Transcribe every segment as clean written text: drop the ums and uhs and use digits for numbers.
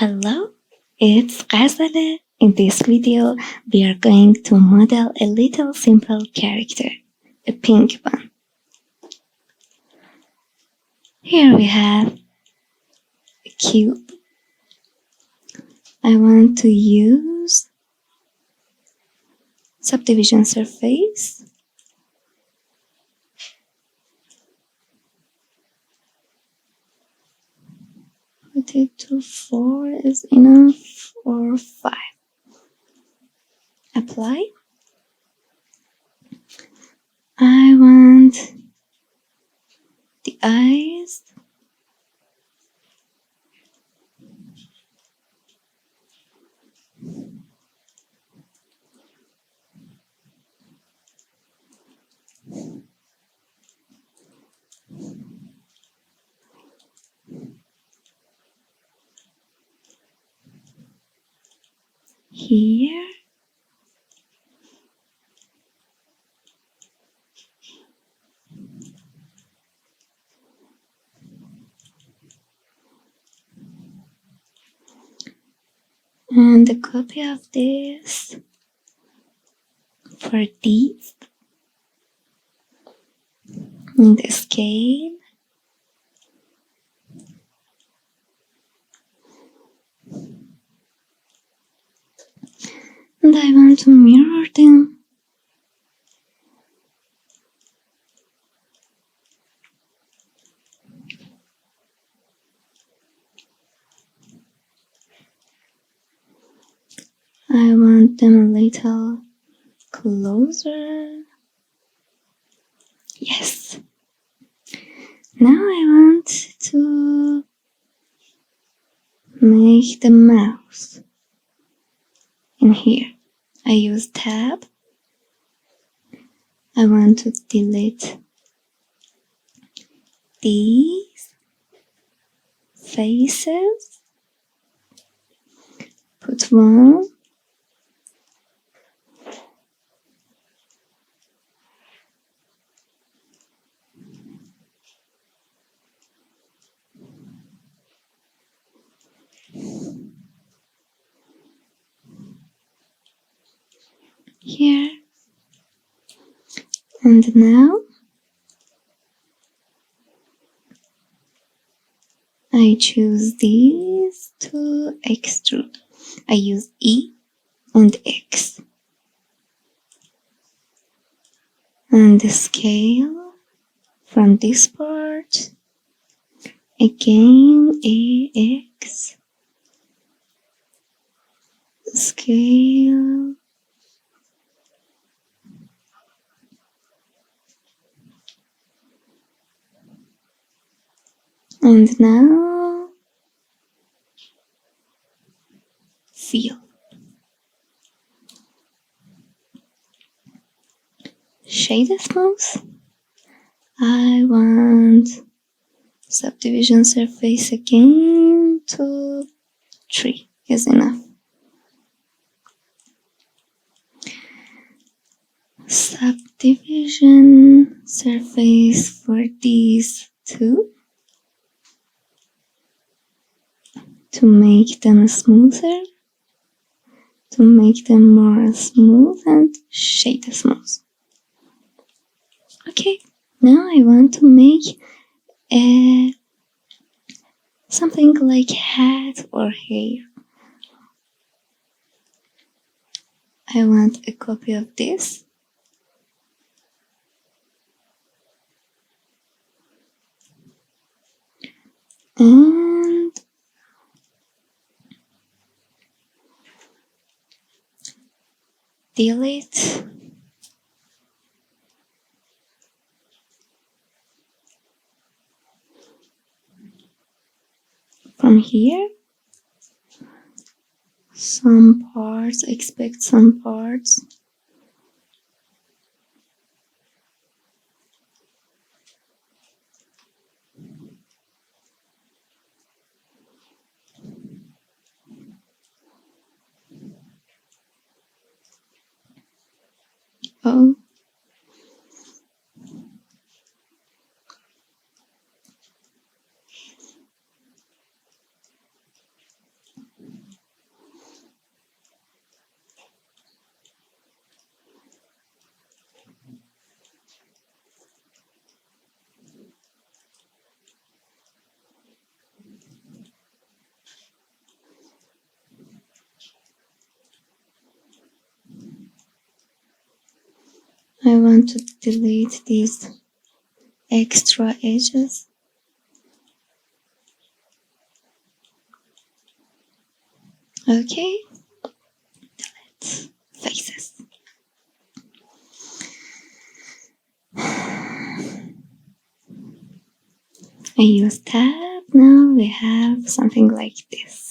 Hello, it's Ghazale. In this video, we are going to model a little simple character, a pink one. Here we have a cube. I want to use subdivision surface. Put it to 4 is enough, or 5. Apply. I want the eyes. Here. And a copy of this for these in the scale. And I want to mirror them. I want them a little closer. Yes. Now I want to make the mouse in here. I use tab. I want to delete these faces. Put one. Here. And now I choose these to extrude. I use E and X. And the scale from this part, again AX, scale, and now fill. Shade smooth. I want subdivision surface again to 3 is enough. Subdivision surface for these two to make them smoother, to make them more smooth and shade smooth. Okay, now I want to make something like hat or hair. I want a copy of this. And delete from here some parts, expect some parts. Oh, I want to delete these extra edges. Okay, delete faces. I use tab. Now we have something like this.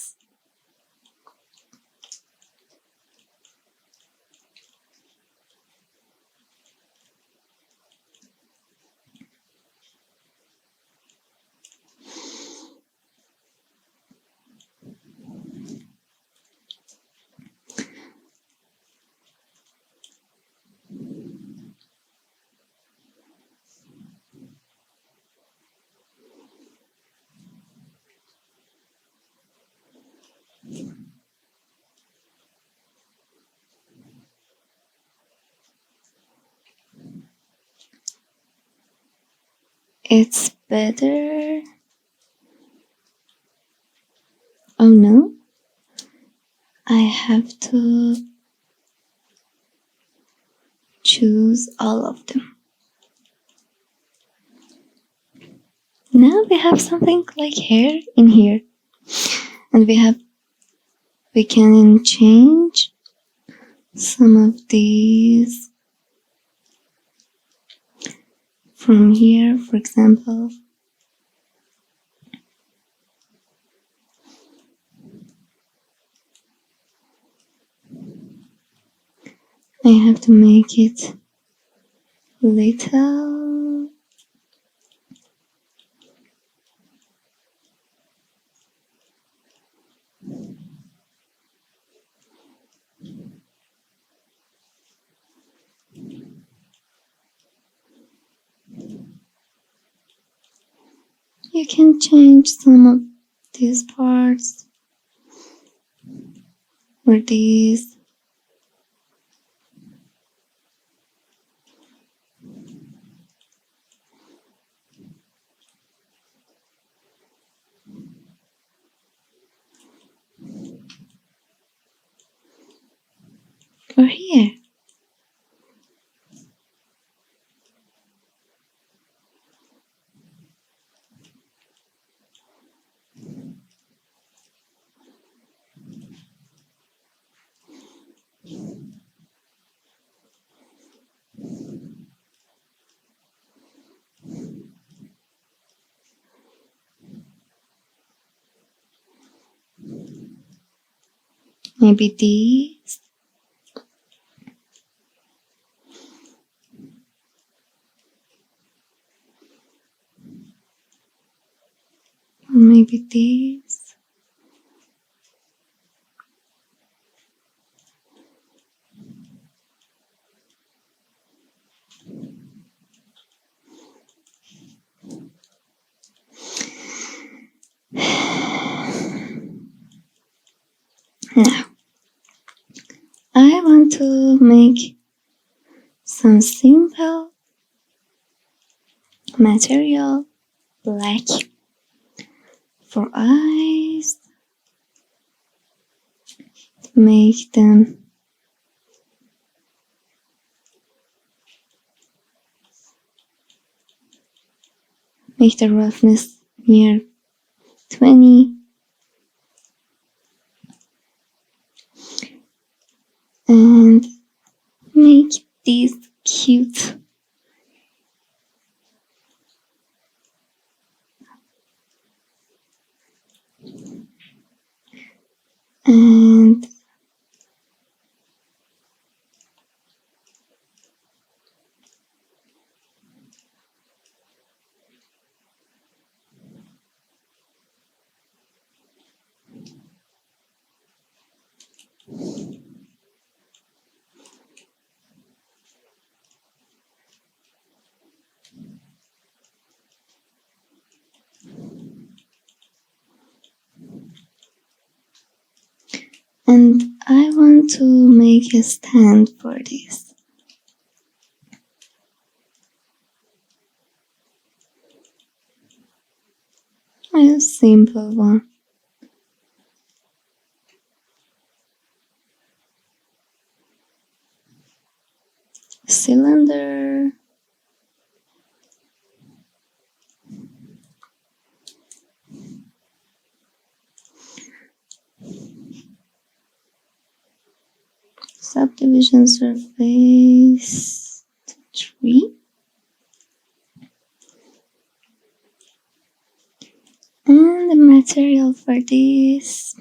It's better. Oh no, I have to choose all of them. Now we have something like hair in here, and we can change some of these from here, for example. I have to make it little. You can change some of these parts or these. Or here. Maybe these. Or maybe these. Now, I want to make some simple material, black for eyes. Make them make the roughness near 20. And make these cute. And I want to make a stand for this. A simple one. cylinder, subdivision surface 3, and the material for this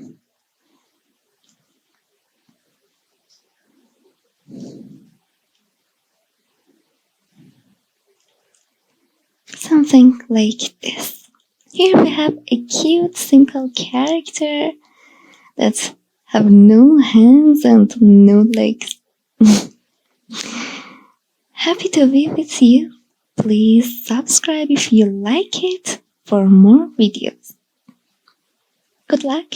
something like this. Here we have a cute simple character that have no hands and no legs. Happy to be with you. Please subscribe if you like it for more videos. Good luck!